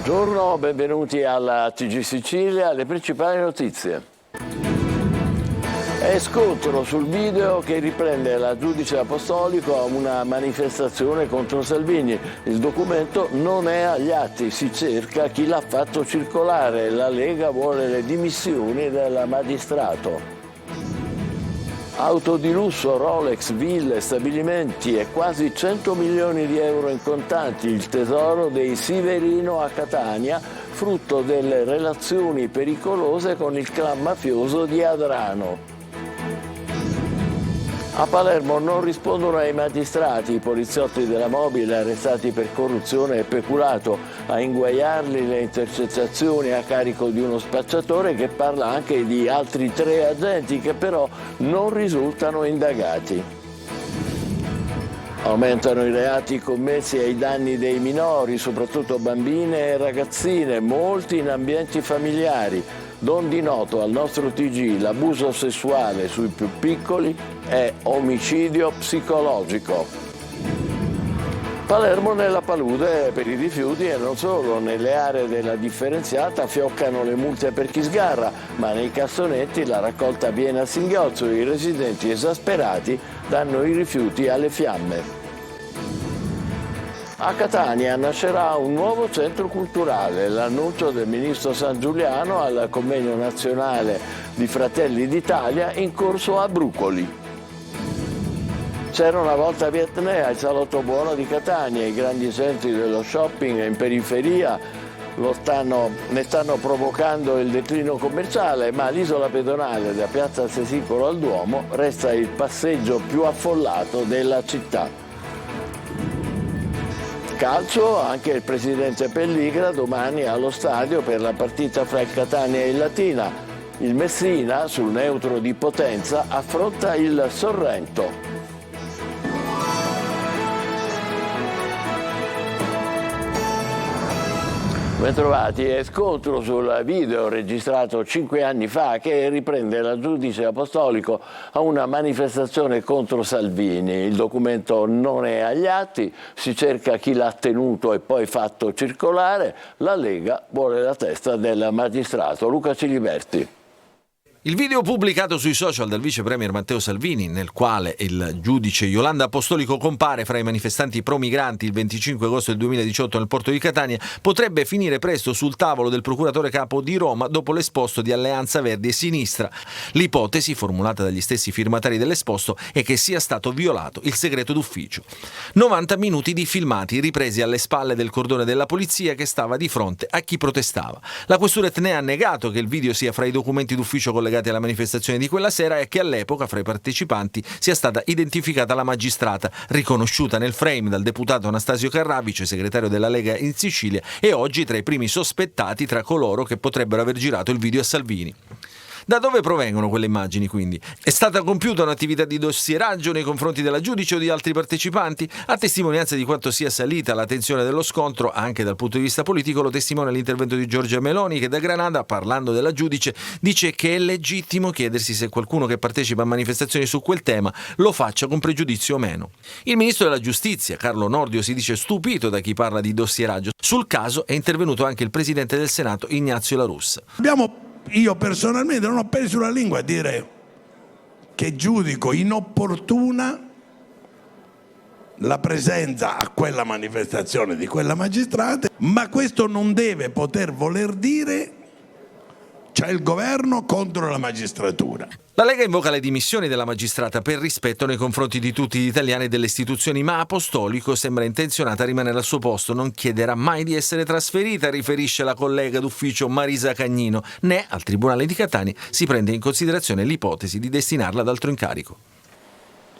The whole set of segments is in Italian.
Buongiorno, benvenuti alla TG Sicilia, le principali notizie. È scontro sul video che riprende la giudice apostolico a una manifestazione contro Salvini. Il documento non è agli atti, si cerca chi l'ha fatto circolare. La Lega vuole le dimissioni del magistrato. Auto di lusso, Rolex, ville, stabilimenti e quasi 100 milioni di euro in contanti, il tesoro dei Siverino a Catania, frutto delle relazioni pericolose con il clan mafioso di Adrano. A Palermo non rispondono ai magistrati i poliziotti della Mobile arrestati per corruzione e peculato. A inguaiarli le intercettazioni a carico di uno spacciatore che parla anche di altri 3 agenti che però non risultano indagati. Aumentano i reati commessi ai danni dei minori, soprattutto bambine e ragazzine, molti in ambienti familiari. Don di noto al nostro TG, l'abuso sessuale sui più piccoli è omicidio psicologico. Palermo nella palude per i rifiuti e non solo, nelle aree della differenziata fioccano le multe per chi sgarra, ma nei cassonetti la raccolta viene a singhiozzo e i residenti esasperati danno i rifiuti alle fiamme. A Catania nascerà un nuovo centro culturale, l'annuncio del ministro Sangiuliano al convegno nazionale di Fratelli d'Italia in corso a Brucoli. C'era una volta Vietnè al Salotto Buono di Catania, i grandi centri dello shopping in periferia ne stanno provocando il declino commerciale, ma l'isola pedonale da Piazza Sesicolo al Duomo resta il passeggio più affollato della città. Calcio, anche il presidente Pelligra domani allo stadio per la partita fra il Catania e il Latina. Il Messina, sul neutro di Potenza, affronta il Sorrento. Bentrovati, è scontro sul video registrato 5 anni fa che riprende la giudice apostolico a una manifestazione contro Salvini. Il documento non è agli atti, si cerca chi l'ha tenuto e poi fatto circolare. La Lega vuole la testa del magistrato. Luca Ciliberti. Il video pubblicato sui social dal vice premier Matteo Salvini, nel quale il giudice Iolanda Apostolico compare fra i manifestanti pro-migranti il 25 agosto del 2018 nel porto di Catania, potrebbe finire presto sul tavolo del procuratore capo di Roma dopo l'esposto di Alleanza Verdi e Sinistra. L'ipotesi, formulata dagli stessi firmatari dell'esposto, è che sia stato violato il segreto d'ufficio. 90 minuti di filmati ripresi alle spalle del cordone della polizia che stava di fronte a chi protestava. La questura etnea ha negato che il video sia fra i documenti d'ufficio collegati alla manifestazione di quella sera e che all'epoca fra i partecipanti sia stata identificata la magistrata, riconosciuta nel frame dal deputato Anastasio Carravice, segretario della Lega in Sicilia, e oggi tra i primi sospettati tra coloro che potrebbero aver girato il video a Salvini. Da dove provengono quelle immagini, quindi? È stata compiuta un'attività di dossieraggio nei confronti della giudice o di altri partecipanti? A testimonianza di quanto sia salita la tensione dello scontro, anche dal punto di vista politico, lo testimonia l'intervento di Giorgia Meloni, che da Granada, parlando della giudice, dice che è legittimo chiedersi se qualcuno che partecipa a manifestazioni su quel tema lo faccia con pregiudizio o meno. Il ministro della giustizia, Carlo Nordio, si dice stupito da chi parla di dossieraggio. Sul caso è intervenuto anche il presidente del Senato, Ignazio La Russa. Io personalmente non ho peso la lingua a dire che giudico inopportuna la presenza a quella manifestazione di quella magistrata, ma questo non deve poter voler dire c'è il governo contro la magistratura. La Lega invoca le dimissioni della magistrata per rispetto nei confronti di tutti gli italiani e delle istituzioni, ma Apostolico sembra intenzionata a rimanere al suo posto, non chiederà mai di essere trasferita, riferisce la collega d'ufficio Marisa Cagnino, né al Tribunale di Catania si prende in considerazione l'ipotesi di destinarla ad altro incarico.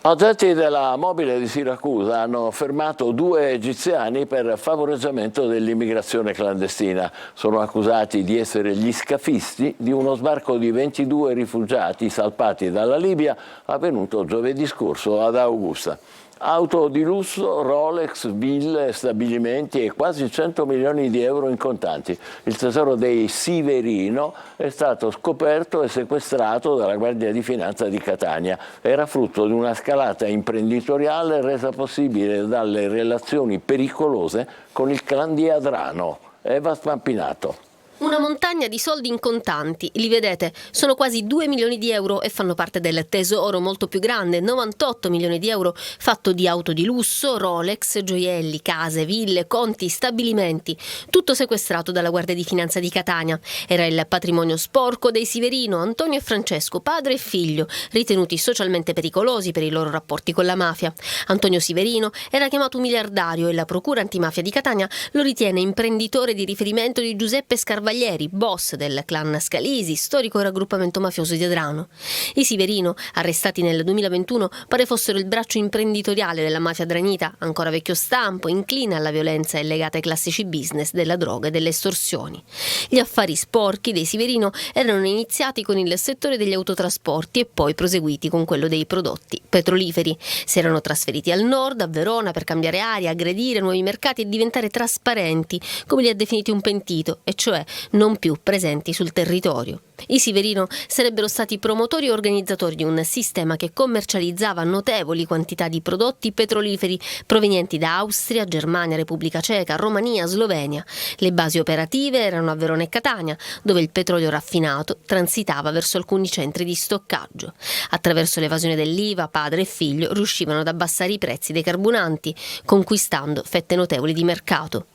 Agenti della Mobile di Siracusa hanno fermato 2 egiziani per favoreggiamento dell'immigrazione clandestina. Sono accusati di essere gli scafisti di uno sbarco di 22 rifugiati salpati dalla Libia avvenuto giovedì scorso ad Augusta. Auto di lusso, Rolex, ville, stabilimenti e quasi 100 milioni di euro in contanti. Il tesoro dei Siverino è stato scoperto e sequestrato dalla Guardia di Finanza di Catania. Era frutto di una scalata imprenditoriale resa possibile dalle relazioni pericolose con il clan di Adrano. Eva Spampinato. Una montagna di soldi in contanti, li vedete, sono quasi 2 milioni di euro e fanno parte del tesoro molto più grande, 98 milioni di euro, fatto di auto di lusso, Rolex, gioielli, case, ville, conti, stabilimenti, tutto sequestrato dalla Guardia di Finanza di Catania. Era il patrimonio sporco dei Siverino, Antonio e Francesco, padre e figlio, ritenuti socialmente pericolosi per i loro rapporti con la mafia. Antonio Siverino era chiamato miliardario e la Procura Antimafia di Catania lo ritiene imprenditore di riferimento di Giuseppe Scarvaglieri, boss del clan Scalisi, storico raggruppamento mafioso di Adrano. I Siverino, arrestati nel 2021, pare fossero il braccio imprenditoriale della mafia dranita, ancora vecchio stampo, incline alla violenza e legata ai classici business della droga e delle estorsioni. Gli affari sporchi dei Siverino erano iniziati con il settore degli autotrasporti e poi proseguiti con quello dei prodotti petroliferi. Si erano trasferiti al nord, a Verona, per cambiare aria, aggredire nuovi mercati e diventare trasparenti, come li ha definiti un pentito, e cioè non più presenti sul territorio. I Siverino sarebbero stati promotori e organizzatori di un sistema che commercializzava notevoli quantità di prodotti petroliferi provenienti da Austria, Germania, Repubblica Ceca, Romania, Slovenia. Le basi operative erano a Verona e Catania, dove il petrolio raffinato transitava verso alcuni centri di stoccaggio. Attraverso l'evasione dell'IVA, padre e figlio riuscivano ad abbassare i prezzi dei carburanti, conquistando fette notevoli di mercato.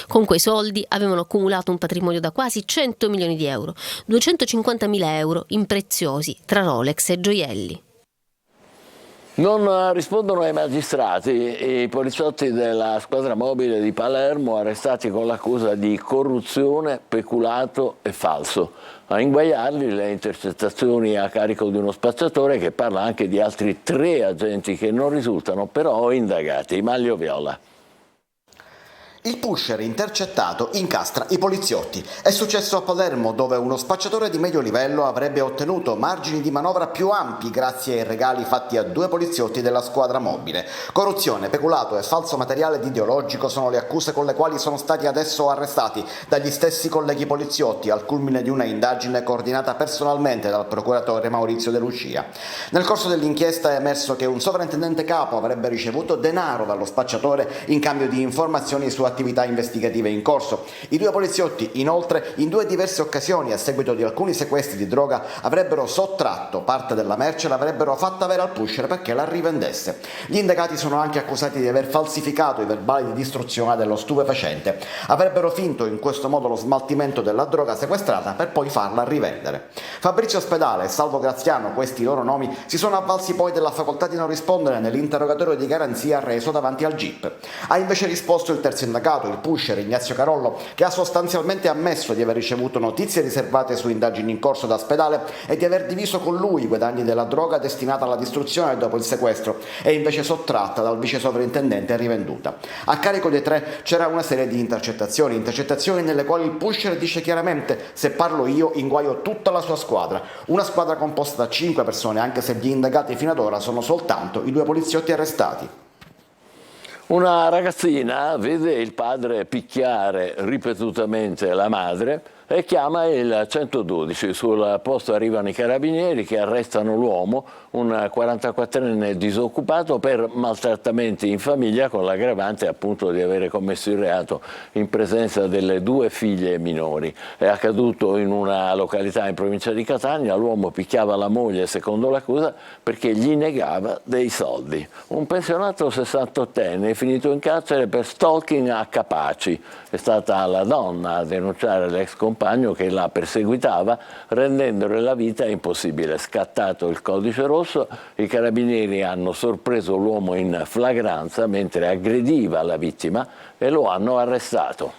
Con quei soldi avevano accumulato un patrimonio da quasi 100 milioni di euro, 250.000 euro in preziosi tra Rolex e gioielli. Non rispondono ai magistrati i poliziotti della squadra mobile di Palermo arrestati con l'accusa di corruzione, peculato e falso. A inguaiarli le intercettazioni a carico di uno spacciatore che parla anche di altri 3 agenti che non risultano però indagati. Maglio Viola. Il pusher intercettato incastra i poliziotti. È successo a Palermo, dove uno spacciatore di medio livello avrebbe ottenuto margini di manovra più ampi grazie ai regali fatti a 2 poliziotti della squadra mobile. Corruzione, peculato e falso materiale ideologico sono le accuse con le quali sono stati adesso arrestati dagli stessi colleghi poliziotti, al culmine di una indagine coordinata personalmente dal procuratore Maurizio De Lucia. Nel corso dell'inchiesta è emerso che un sovrintendente capo avrebbe ricevuto denaro dallo spacciatore in cambio di informazioni su attività investigative in corso. I 2 poliziotti, inoltre, in 2 diverse occasioni, a seguito di alcuni sequestri di droga, avrebbero sottratto parte della merce e l'avrebbero fatta avere al pusher perché la rivendesse. Gli indagati sono anche accusati di aver falsificato i verbali di distruzione dello stupefacente. Avrebbero finto in questo modo lo smaltimento della droga sequestrata per poi farla rivendere. Fabrizio Spedale e Salvo Graziano, questi i loro nomi, si sono avvalsi poi della facoltà di non rispondere nell'interrogatorio di garanzia reso davanti al GIP. Ha invece risposto il terzo indagato, il pusher Ignazio Carollo, che ha sostanzialmente ammesso di aver ricevuto notizie riservate su indagini in corso da Spedale e di aver diviso con lui i guadagni della droga destinata alla distruzione dopo il sequestro e invece sottratta dal vice sovrintendente e rivenduta. A carico dei 3 c'era una serie di intercettazioni nelle quali il pusher dice chiaramente: se parlo io inguaio tutta la sua squadra, una squadra composta da 5 persone, anche se gli indagati fino ad ora sono soltanto i 2 poliziotti arrestati. Una ragazzina vede il padre picchiare ripetutamente la madre e chiama il 112. Sul posto arrivano i carabinieri che arrestano l'uomo, un 44enne disoccupato, per maltrattamenti in famiglia, con l'aggravante appunto di avere commesso il reato in presenza delle 2 figlie minori. È accaduto in una località in provincia di Catania. L'uomo picchiava la moglie, secondo l'accusa, perché gli negava dei soldi. Un pensionato 68enne è finito in carcere per stalking a Capaci. È stata la donna a denunciare l'ex compagno che la perseguitava, rendendole la vita impossibile. Scattato il codice rosso, i carabinieri hanno sorpreso l'uomo in flagranza mentre aggrediva la vittima e lo hanno arrestato.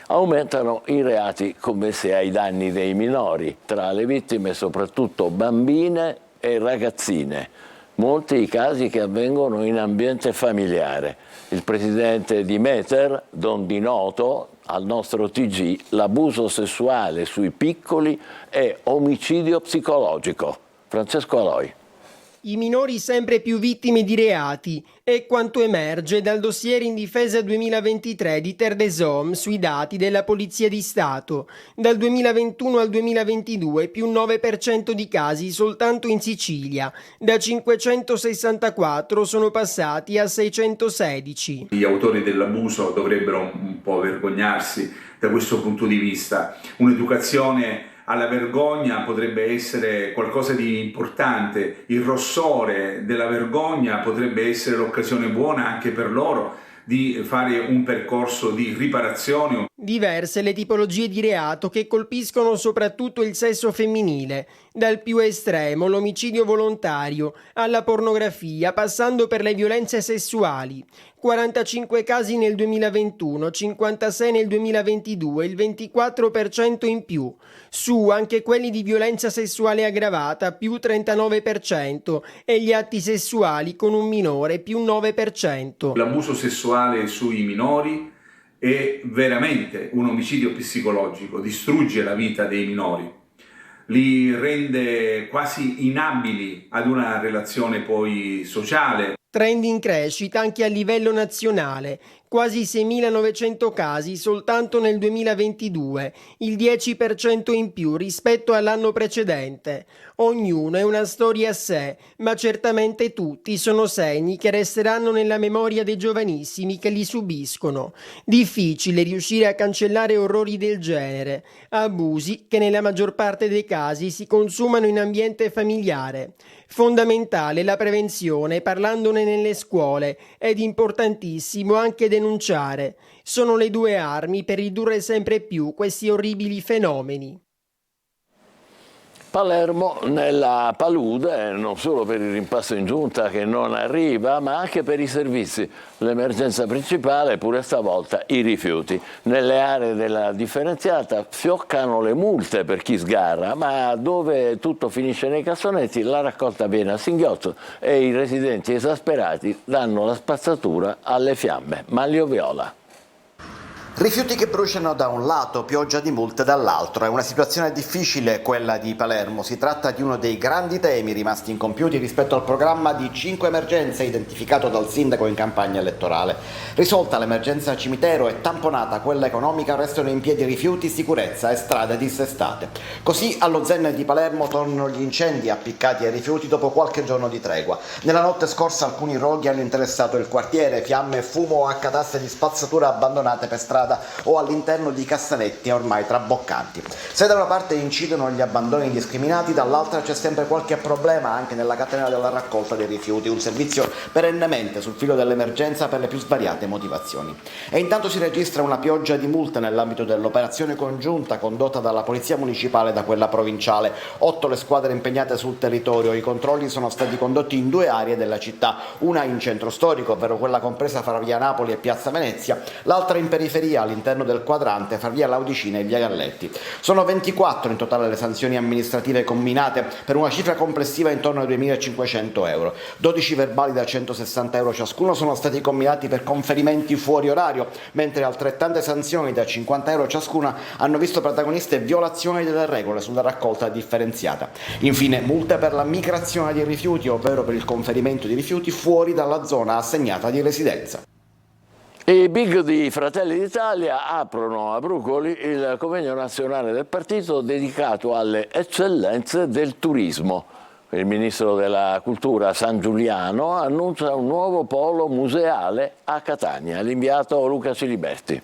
Aumentano i reati commessi ai danni dei minori, tra le vittime soprattutto bambine e ragazzine. Molti i casi che avvengono in ambiente familiare. Il presidente di Meter, Don Di Noto, al nostro TG: l'abuso sessuale sui piccoli è omicidio psicologico. Francesco Aloi. I minori sempre più vittime di reati è quanto emerge dal dossier in difesa 2023 di Terre des Hommes sui dati della Polizia di Stato. Dal 2021 al 2022 più 9% di casi soltanto in Sicilia. Da 564 sono passati a 616. Gli autori dell'abuso dovrebbero un può vergognarsi da questo punto di vista. Un'educazione alla vergogna potrebbe essere qualcosa di importante, il rossore della vergogna potrebbe essere l'occasione buona anche per loro di fare un percorso di riparazione. Diverse le tipologie di reato che colpiscono soprattutto il sesso femminile, dal più estremo, l'omicidio volontario, alla pornografia, passando per le violenze sessuali. 45 casi nel 2021, 56 nel 2022, il 24% in più. Su anche quelli di violenza sessuale aggravata, più 39%, e gli atti sessuali con un minore, più 9%. L'abuso sessuale sui minori è veramente un omicidio psicologico, distrugge la vita dei minori, li rende quasi inabili ad una relazione poi sociale. Trend in crescita anche a livello nazionale, quasi 6.900 casi soltanto nel 2022, il 10% in più rispetto all'anno precedente. Ognuno è una storia a sé, ma certamente tutti sono segni che resteranno nella memoria dei giovanissimi che li subiscono. Difficile riuscire a cancellare orrori del genere, abusi che nella maggior parte dei casi si consumano in ambiente familiare. Fondamentale la prevenzione, parlandone nelle scuole, ed importantissimo anche denunciare. Sono le due armi per ridurre sempre più questi orribili fenomeni. Palermo nella palude, non solo per il rimpasto in giunta che non arriva, ma anche per i servizi. L'emergenza principale, pure stavolta, i rifiuti. Nelle aree della differenziata fioccano le multe per chi sgarra, ma dove tutto finisce nei cassonetti la raccolta viene a singhiozzo e i residenti esasperati danno la spazzatura alle fiamme. Manlio Viola. Rifiuti che bruciano da un lato, pioggia di multe dall'altro. È una situazione difficile quella di Palermo. Si tratta di uno dei grandi temi rimasti incompiuti rispetto al programma di 5 emergenze identificato dal sindaco in campagna elettorale. Risolta l'emergenza cimitero e tamponata quella economica, restano in piedi rifiuti, sicurezza e strade dissestate. Così allo Zen di Palermo tornano gli incendi appiccati ai rifiuti dopo qualche giorno di tregua. Nella notte scorsa alcuni roghi hanno interessato il quartiere, fiamme e fumo a cataste di spazzatura abbandonate per strada o all'interno di cassanetti ormai traboccanti. Se da una parte incidono gli abbandoni indiscriminati, dall'altra c'è sempre qualche problema anche nella catena della raccolta dei rifiuti, un servizio perennemente sul filo dell'emergenza per le più svariate motivazioni. E intanto si registra una pioggia di multe nell'ambito dell'operazione congiunta condotta dalla Polizia Municipale e da quella provinciale. 8 le squadre impegnate sul territorio. I controlli sono stati condotti in 2 aree della città, una in centro storico, ovvero quella compresa fra via Napoli e piazza Venezia, l'altra in periferia all'interno del quadrante fra via Laudicina e via Galletti. Sono 24 in totale le sanzioni amministrative comminate per una cifra complessiva intorno ai 2.500 euro. 12 verbali da 160 euro ciascuno sono stati comminati per conferimenti fuori orario, mentre altrettante sanzioni da 50 euro ciascuna hanno visto protagoniste violazioni delle regole sulla raccolta differenziata. Infine multe per la migrazione di rifiuti, ovvero per il conferimento di rifiuti fuori dalla zona assegnata di residenza. I big di Fratelli d'Italia aprono a Brucoli il convegno nazionale del partito dedicato alle eccellenze del turismo. Il ministro della Cultura San Giuliano annuncia un nuovo polo museale a Catania. L'inviato Luca Ciliberti.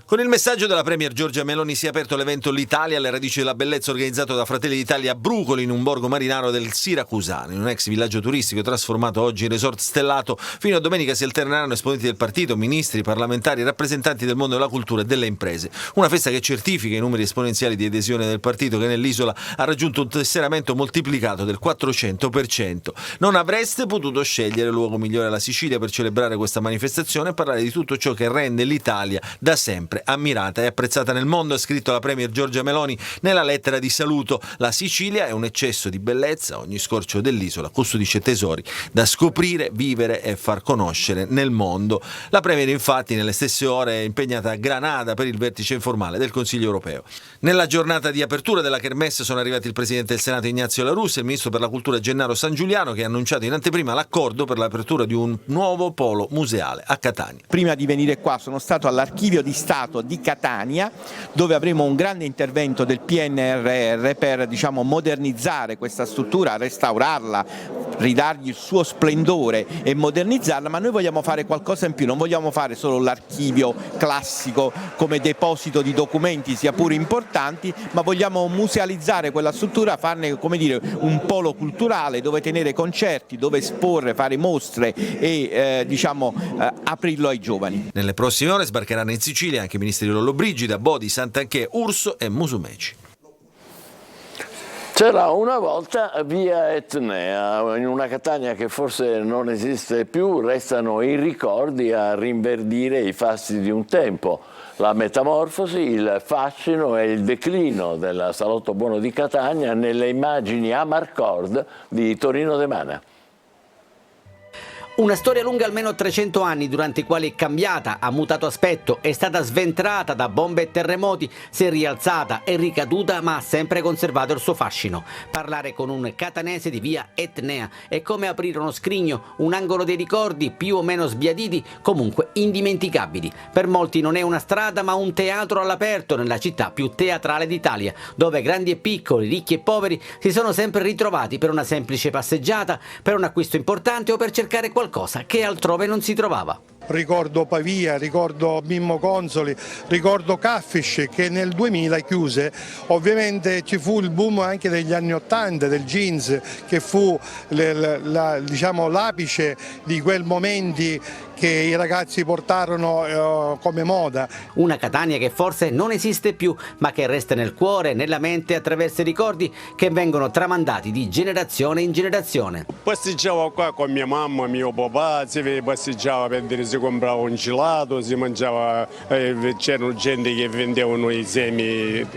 Con il messaggio della Premier Giorgia Meloni si è aperto l'evento L'Italia alle radici della bellezza, organizzato da Fratelli d'Italia a Brucoli, in un borgo marinaro del Siracusano, in un ex villaggio turistico trasformato oggi in resort stellato. Fino a domenica si alterneranno esponenti del partito, ministri, parlamentari, rappresentanti del mondo della cultura e delle imprese. Una festa che certifica i numeri esponenziali di adesione del partito, che nell'isola ha raggiunto un tesseramento moltiplicato del 400%. Non avreste potuto scegliere luogo migliore alla Sicilia per celebrare questa manifestazione e parlare di tutto ciò che rende l'Italia da sempre ammirata e apprezzata nel mondo, ha scritto la Premier Giorgia Meloni nella lettera di saluto. La Sicilia è un eccesso di bellezza, ogni scorcio dell'isola custodisce tesori da scoprire, vivere e far conoscere nel mondo. La Premier infatti nelle stesse ore è impegnata a Granada per il vertice informale del Consiglio europeo. Nella giornata di apertura della Kermesse sono arrivati il Presidente del Senato Ignazio La Russa e il Ministro per la Cultura Gennaro San Giuliano, che ha annunciato in anteprima l'accordo per l'apertura di un nuovo polo museale a Catania. Prima di venire qua sono stato all'Archivio di Stato Stato di Catania, dove avremo un grande intervento del PNRR per modernizzare questa struttura, restaurarla, ridargli il suo splendore e modernizzarla, ma noi vogliamo fare qualcosa in più, non vogliamo fare solo l'archivio classico come deposito di documenti, sia pure importanti, ma vogliamo musealizzare quella struttura, farne un polo culturale dove tenere concerti, dove esporre, fare mostre e aprirlo ai giovani. Nelle prossime ore sbarcheranno in Sicilia anche i ministri Lollobrigida, Bodi, Santanchè, Urso e Musumeci. C'era una volta via Etnea, in una Catania che forse non esiste più, restano i ricordi a rinverdire i fasti di un tempo. La metamorfosi, il fascino e il declino del Salotto Buono di Catania nelle immagini a Marcord di Torino De Mana. Una storia lunga almeno 300 anni, durante i quali è cambiata, ha mutato aspetto, è stata sventrata da bombe e terremoti, si è rialzata e ricaduta, ma ha sempre conservato il suo fascino. Parlare con un catanese di via Etnea è come aprire uno scrigno, un angolo dei ricordi più o meno sbiaditi, comunque indimenticabili. Per molti non è una strada ma un teatro all'aperto nella città più teatrale d'Italia, dove grandi e piccoli, ricchi e poveri si sono sempre ritrovati per una semplice passeggiata, per un acquisto importante o per cercare qualcosa che altrove non si trovava. Ricordo Pavia, ricordo Mimmo Consoli, ricordo Caffish che nel 2000 chiuse. Ovviamente ci fu il boom anche degli anni 80 del jeans, che fu l'apice di quel momenti che i ragazzi portarono come moda. Una Catania che forse non esiste più, ma che resta nel cuore, nella mente, attraverso i ricordi che vengono tramandati di generazione in generazione. Passeggiavo qua con mia mamma, mio papà, si passeggiava per dire, si comprava un gelato, si mangiava, c'erano gente che vendevano i semi,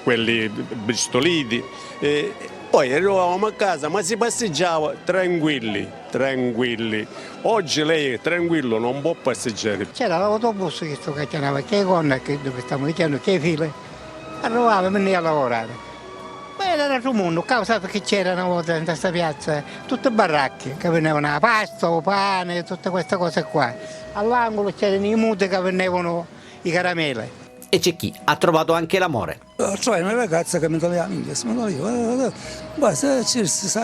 quelli bristoliti. Poi arrivavamo a casa, ma si passeggiava tranquilli. Oggi lei tranquillo non può passeggiare. C'era l'autobus che chiamava che dove stiamo dicendo che file, arrivava e veniva a lavorare. Ma era un mondo, causa perché c'erano una volta in questa piazza tutte baracche che venivano la pasta, il pane, tutte queste cose qua. All'angolo c'erano i muti che venivano i caramelle. E c'è chi ha trovato anche l'amore. Trovai una ragazza che mi toglieva l'inglese, guarda,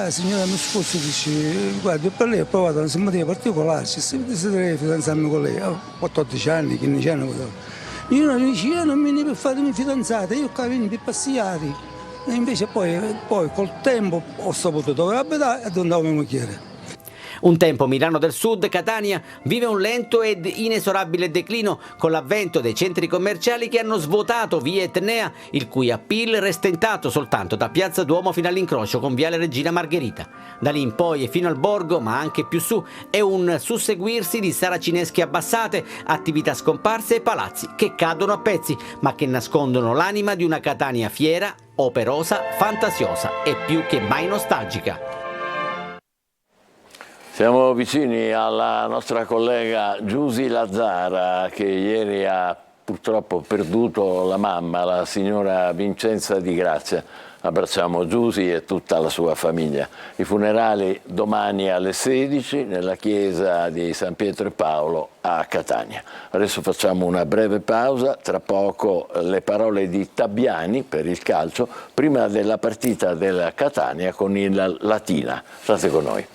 signora mia sposa dice, guarda, per lei ho provato una simpatia particolare, se desideri fidanzarmi con lei, ho 14 anni, 15 anni, io non dice, io non vengo per farmi fidanzata, io qua vengo per passeggiare, e invece poi col tempo ho saputo dove abitare e dove andavo mia moglie. Un tempo Milano del Sud, Catania, vive un lento ed inesorabile declino con l'avvento dei centri commerciali che hanno svuotato via Etnea, il cui appeal resta intatto soltanto da Piazza Duomo fino all'incrocio con Viale Regina Margherita. Da lì in poi e fino al borgo, ma anche più su, è un susseguirsi di saracinesche abbassate, attività scomparse e palazzi che cadono a pezzi, ma che nascondono l'anima di una Catania fiera, operosa, fantasiosa e più che mai nostalgica. Siamo vicini alla nostra collega Giusy Lazzara, che ieri ha purtroppo perduto la mamma, la signora Vincenza Di Grazia. Abbracciamo Giusy e tutta la sua famiglia. I funerali domani alle 16 nella chiesa di San Pietro e Paolo a Catania. Adesso facciamo una breve pausa, tra poco le parole di Tabiani per il calcio, prima della partita del Catania con il Latina. State con noi.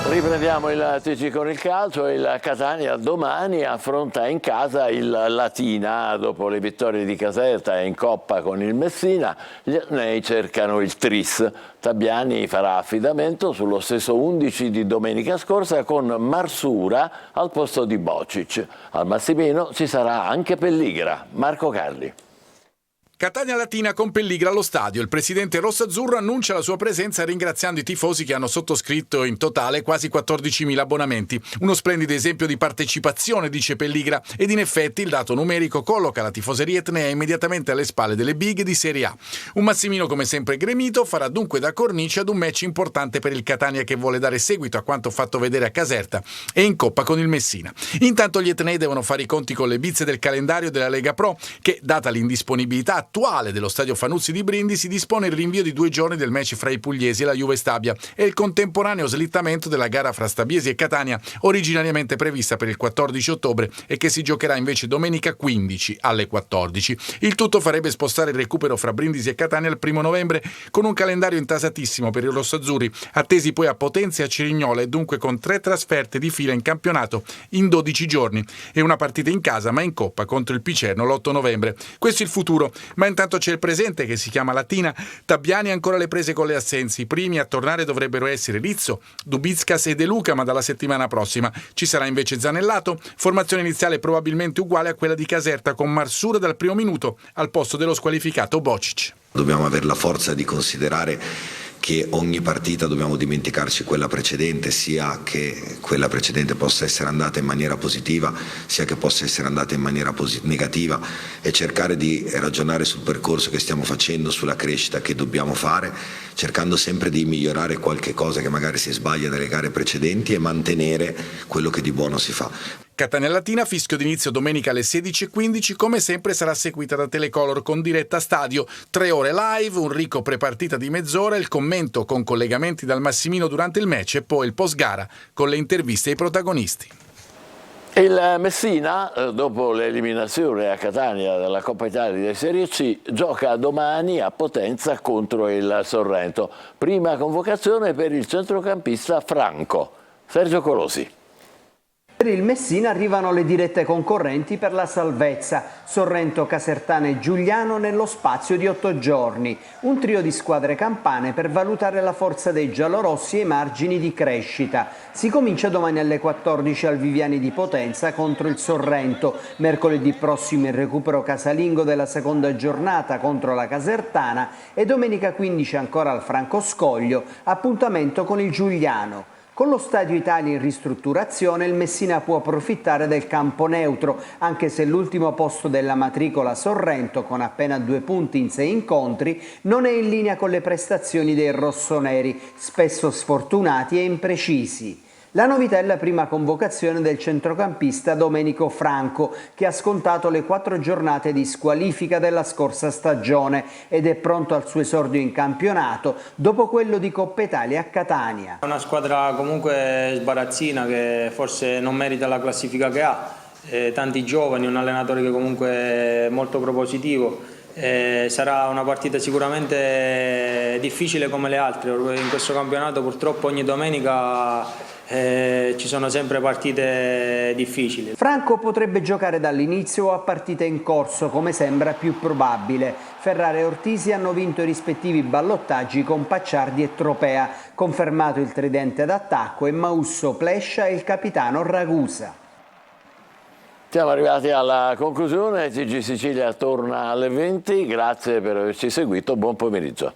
Riprendiamo il TG con il calcio. Il Catania domani affronta in casa il Latina dopo le vittorie di Caserta e in Coppa con il Messina. Gli Etnei cercano il tris. Tabiani farà affidamento sullo stesso 11 di domenica scorsa con Marsura al posto di Bocic. Al Massimino ci sarà anche Pelligra. Marco Carli. Catania Latina con Pelligra allo stadio. Il presidente rossazzurro annuncia la sua presenza ringraziando i tifosi che hanno sottoscritto in totale quasi 14.000 abbonamenti. Uno splendido esempio di partecipazione, dice Pelligra, ed in effetti il dato numerico colloca la tifoseria etnea immediatamente alle spalle delle big di Serie A. Un Massimino come sempre gremito farà dunque da cornice ad un match importante per il Catania che vuole dare seguito a quanto fatto vedere a Caserta e in Coppa con il Messina. Intanto gli etnei devono fare i conti con le bizze del calendario della Lega Pro che, data l'indisponibilità attuale dello stadio Fanuzzi di Brindisi dispone il rinvio di 2 giorni del match fra i pugliesi e la Juve Stabia e il contemporaneo slittamento della gara fra Stabiesi e Catania, originariamente prevista per il 14 ottobre e che si giocherà invece domenica 15 alle 14. Il tutto farebbe spostare il recupero fra Brindisi e Catania al 1 novembre, con un calendario intasatissimo per i rossazzurri, attesi poi a Potenza e a Cerignola e dunque con 3 trasferte di fila in campionato in 12 giorni e una partita in casa ma in Coppa contro il Picerno l'8 novembre. Questo è il futuro, ma intanto c'è il presente che si chiama Latina. Tabiani ancora le prese con le assenze. I primi a tornare dovrebbero essere Rizzo, Dubizcas e De Luca, ma dalla settimana prossima ci sarà invece Zanellato, formazione iniziale probabilmente uguale a quella di Caserta con Marsura dal primo minuto al posto dello squalificato Bocic. Dobbiamo avere la forza di considerare che ogni partita dobbiamo dimenticarci quella precedente, sia che quella precedente possa essere andata in maniera positiva, sia che possa essere andata in maniera negativa, e cercare di ragionare sul percorso che stiamo facendo, sulla crescita che dobbiamo fare, cercando sempre di migliorare qualche cosa che magari si sbaglia nelle gare precedenti e mantenere quello che di buono si fa. Catania Latina, fischio d'inizio domenica alle 16:15, come sempre sarà seguita da Telecolor con diretta stadio, 3 ore live, un ricco prepartita di mezz'ora, il commento con collegamenti dal Massimino durante il match e poi il post gara con le interviste ai protagonisti. Il Messina, dopo l'eliminazione a Catania della Coppa Italia di Serie C, gioca domani a Potenza contro il Sorrento. Prima convocazione per il centrocampista Franco. Sergio Colosi. Per il Messina arrivano le dirette concorrenti per la salvezza, Sorrento, Casertana e Giuliano nello spazio di 8 giorni. Un trio di squadre campane per valutare la forza dei giallorossi e i margini di crescita. Si comincia domani alle 14 al Viviani di Potenza contro il Sorrento. Mercoledì prossimo il recupero casalingo della seconda giornata contro la Casertana e domenica 15 ancora al Franco Scoglio, appuntamento con il Giuliano. Con lo Stadio Italia in ristrutturazione il Messina può approfittare del campo neutro, anche se l'ultimo posto della matricola Sorrento, con appena 2 punti in 6 incontri, non è in linea con le prestazioni dei rossoneri, spesso sfortunati e imprecisi. La novità è la prima convocazione del centrocampista Domenico Franco, che ha scontato le 4 giornate di squalifica della scorsa stagione ed è pronto al suo esordio in campionato dopo quello di Coppa Italia a Catania. È una squadra comunque sbarazzina che forse non merita la classifica che ha, tanti giovani, un allenatore che comunque è molto propositivo. Sarà una partita sicuramente difficile come le altre. In questo campionato purtroppo ogni domenica ci sono sempre partite difficili. Franco potrebbe giocare dall'inizio o a partita in corso, come sembra più probabile. Ferrara e Ortisi hanno vinto i rispettivi ballottaggi con Pacciardi e Tropea, confermato il tridente d'attacco e Mausso, Plescia e il capitano Ragusa. Siamo arrivati alla conclusione, TG Sicilia torna alle 20, grazie per averci seguito, buon pomeriggio.